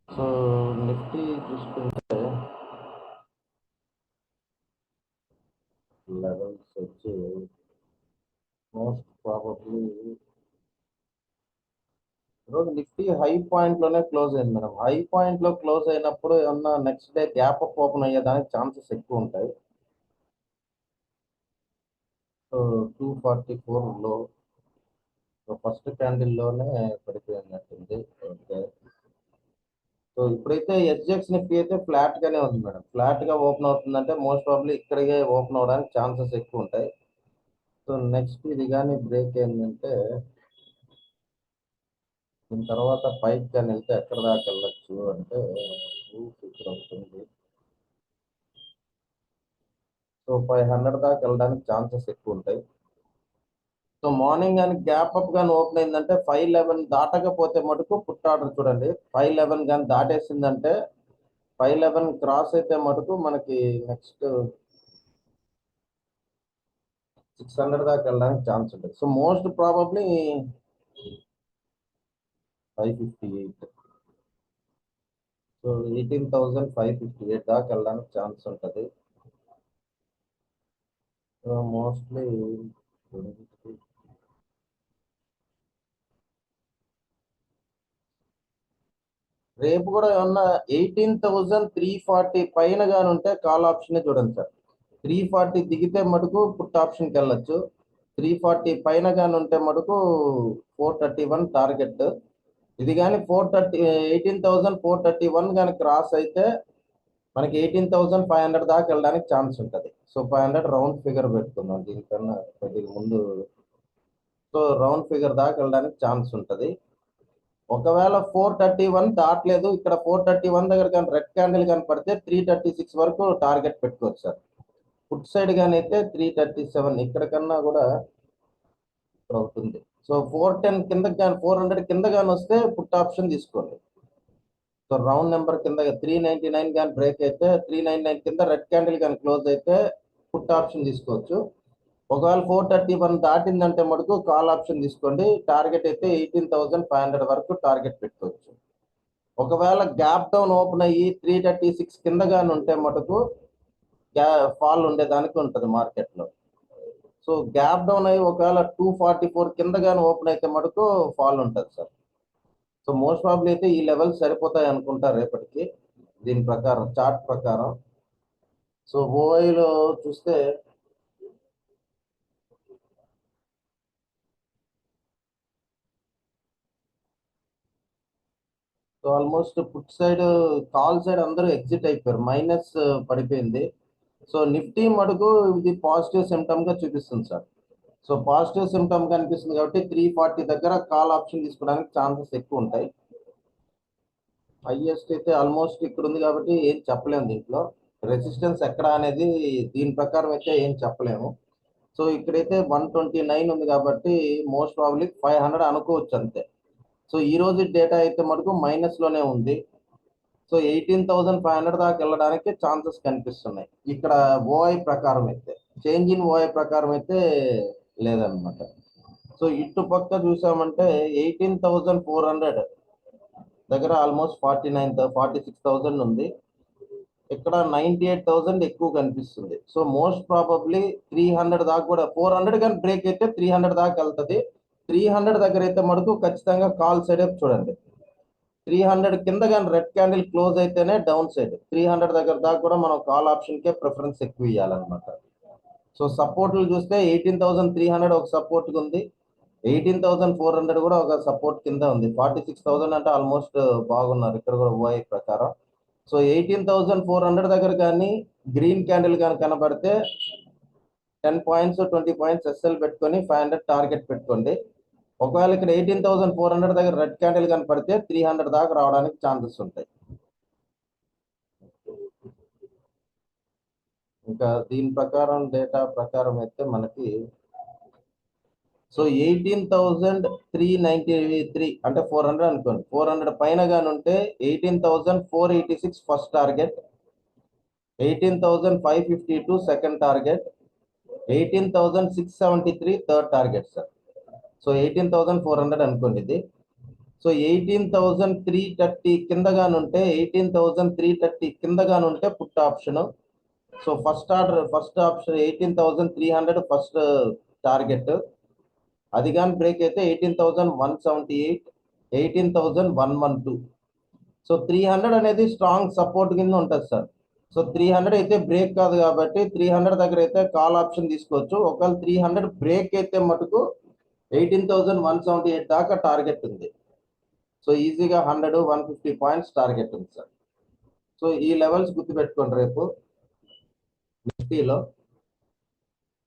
So Nifty చూసుకుంటే levels వచ్చి most probably ఈరోజు నిఫ్టీ హై పాయింట్ లోనే క్లోజ్ అయింది మేడం. హై పాయింట్ లో క్లోజ్ అయినప్పుడు ఏమన్నా next day gap up open అయ్యేదానికి ఛాన్సెస్ ఎక్కువ ఉంటాయి. సో 244 లో ఫస్ట్ క్యాండిల్ లోనే పడిపోయినట్టుంది. ఓకే. సో ఇప్పుడైతే ఎస్జెక్స్ నిఫ్టీ అయితే ఫ్లాట్ గానే ఉంది మేడం. ఫ్లాట్ గా ఓపెన్ అవుతుందంటే మోస్ట్ ప్రాబ్లీ ఇక్కడికే ఓపెన్ అవడానికి ఛాన్సెస్ ఎక్కువ ఉంటాయి. సో నెక్స్ట్ ఇది కానీ బ్రేక్ ఏంటంటే దీని తర్వాత పైకి కానీ వెళ్తే ఎక్కడ దాకా వెళ్ళచ్చు అంటే ఇక్కడ ఉంటుంది. సో 500 దాకా వెళ్ళడానికి ఛాన్సెస్ ఎక్కువ ఉంటాయి. సో మార్నింగ్ కానీ గ్యాప్ అప్ కానీ ఓపెన్ అయిందంటే 511 దాటకపోతే మటుకు పుట్ ఆర్డర్ చూడండి. 511 కానీ దాటేసిందంటే 511 క్రాస్ అయితే మటుకు మనకి నెక్స్ట్ 600 దాకా వెళ్ళడానికి ఛాన్స్ ఉంటుంది. సో మోస్ట్ ప్రాబబ్లీ 558, సో 18,558 దాకా వెళ్ళడానికి ఛాన్స్ ఉంటుంది. సో మోస్ట్లీ రేపు కూడా ఏమన్నా 18,340 పైన కానీ ఉంటే కాల్ ఆప్షన్ చూడండి సార్. 340 దిగితే మటుకు పుట్ ఆప్షన్కి వెళ్ళొచ్చు. 340 పైన కానీ ఉంటే మటుకు 431 టార్గెట్. ఇది కానీ 18,431 కానీ క్రాస్ అయితే మనకి 18,500 దాకా వెళ్ళడానికి ఛాన్స్ ఉంటుంది. సో 500 రౌండ్ ఫిగర్ పెట్టుకుందాం దీనికన్నా కొద్దిగా ముందు. సో రౌండ్ ఫిగర్ దాకా వెళ్ళడానికి ఛాన్స్ ఉంటుంది. ఒకవేళ 431 దాటలేదు, ఇక్కడ 431 దగ్గర కానీ రెడ్ క్యాండిల్ కానీ పడితే 336 వరకు టార్గెట్ పెట్టుకోవచ్చు సార్. ఫుట్ సైడ్ కానీ అయితే 337 ఇక్కడ కన్నా కూడా ఇక్కడ అవుతుంది. సో 410 కిందకి కానీ 400 కింద కానీ వస్తే పుట్ ఆప్షన్ తీసుకోండి. సో రౌండ్ నెంబర్ కింద 399 కానీ బ్రేక్ అయితే 399 కింద రెడ్ క్యాండిల్ కానీ క్లోజ్ అయితే పుట్ ఆప్షన్ తీసుకోవచ్చు. ఒకవేళ 431 దాటిందంటే మటుకు కాల్ ఆప్షన్ తీసుకోండి. టార్గెట్ అయితే 18,500 వరకు టార్గెట్ పెట్టుకోవచ్చు. ఒకవేళ గ్యాప్ డౌన్ ఓపెన్ అయ్యి 336 కింద కానీ ఉంటే మటుకు ఫాల్ ఉండేదానికి ఉంటుంది మార్కెట్లో. సో గ్యాప్ డౌన్ అయ్యి ఒకవేళ 244 కింద కానీ ఓపెన్ అయితే మటుకు ఫాల్ ఉంటుంది సార్. సో మోస్ట్ ప్రాబ్లీ అయితే ఈ లెవెల్స్ సరిపోతాయి అనుకుంటా రేపటికి దీని ప్రకారం, చార్ట్ ప్రకారం. సో ఓఐలో చూస్తే so almost put side call side అందరూ ఎగ్జిట్ అయిపోయారు, మైనస్ పడిపోయింది. సో నిఫ్టీ మటుకు ఇది పాజిటివ్ సిమ్టమ్ గా చూపిస్తుంది సార్. సో పాజిటివ్ సిమ్టమ్ కనిపిస్తుంది కాబట్టి 340 దగ్గర కాల్ ఆప్షన్ తీసుకోవడానికి ఛాన్సెస్ ఎక్కువ ఉంటాయి. హైయెస్ట్ అయితే ఆల్మోస్ట్ ఇక్కడ ఉంది కాబట్టి ఏం చెప్పలేము దీంట్లో. రెసిస్టెన్స్ ఎక్కడ అనేది దీని ప్రకారం అయితే ఏం చెప్పలేము. సో ఇక్కడైతే 129 ఉంది కాబట్టి మోస్ట్ ప్రాబ్లీ 500 అనుకోవచ్చు అంతే. సో ఈ రోజు డేటా అయితే మటుకు మైనస్ లోనే ఉంది. సో 18,500 దాకా వెళ్ళడానికి ఛాన్సెస్ కనిపిస్తున్నాయి ఇక్కడ ఓఐ ప్రకారం అయితే. చేంజ్ ఇన్ ఓఐ ప్రకారం అయితే లేదనమాట. సో ఇటు పక్క చూసామంటే 18,400 దగ్గర ఆల్మోస్ట్ 46,000 ఉంది. ఇక్కడ 98,000 ఎక్కువ కనిపిస్తుంది. సో మోస్ట్ ప్రాబబ్లీ 300 దాకా కూడా 400 కానీ బ్రేక్ అయితే 300 దాకా వెళ్తుంది. 300 దగ్గర అయితే మటుకు ఖచ్చితంగా కాల్ సైడ్ చూడండి. 300 కింద కానీ రెడ్ క్యాండిల్ క్లోజ్ అయితేనే డౌన్ సైడ్. 300 దగ్గర దాకా కూడా మనం కాల్ ఆప్షన్ కే ప్రిఫరెన్స్ ఎక్కువ ఇవ్వాలన్నమాట. సో సపోర్ట్లు చూస్తే 18,300 ఒక సపోర్ట్ ఉంది, 18,400 కూడా ఒక సపోర్ట్ కింద ఉంది. 46,000 అంటే ఆల్మోస్ట్ బాగున్నారు ఇక్కడ కూడా ఓఐ ప్రకారం. సో 18,400 దగ్గర కానీ గ్రీన్ క్యాండిల్ కానీ కనబడితే 10 పాయింట్స్ 20 పాయింట్స్ ఎస్ఎల్ పెట్టుకొని 500 టార్గెట్ పెట్టుకోండి. ఒకవేళ ఇక్కడ 18,400 దగ్గర రెడ్ క్యాండిల్ కనపడితే 300 దాకా రావడానికి ఛాన్సెస్ ఉంటాయి. ఇంకా దీని ప్రకారం డేటా ప్రకారం అయితే మనకి సో 18,393 అంటే 400 అనుకోండి. 400 పైన కానీ ఉంటే 18,486 first target, 18,552 second target, 18,673 third target sir. So 18,400 అనుకోండి ఇది. సో 18,330 కిందగానుంటే 18,330 కిందగానుంటే put option. So first option 18,300 first target. అది కానీ బ్రేక్ అయితే 18,178, 18,112. సో 300 అనేది స్ట్రాంగ్ సపోర్ట్ కింద ఉంటుంది సార్. సో 300 అయితే బ్రేక్ కాదు కాబట్టి 300 దగ్గర అయితే కాల్ ఆప్షన్ తీసుకోవచ్చు. ఒకవేళ 300 బ్రేక్ అయితే మటుకు 18,178 దాకా టార్గెట్ ఉంది. సో ఈజీగా 100, 150 పాయింట్స్ టార్గెట్ ఉంది సార్. సో ఈ లెవెల్స్ గుర్తుపెట్టుకోండి రేపు నిఫ్టీలో.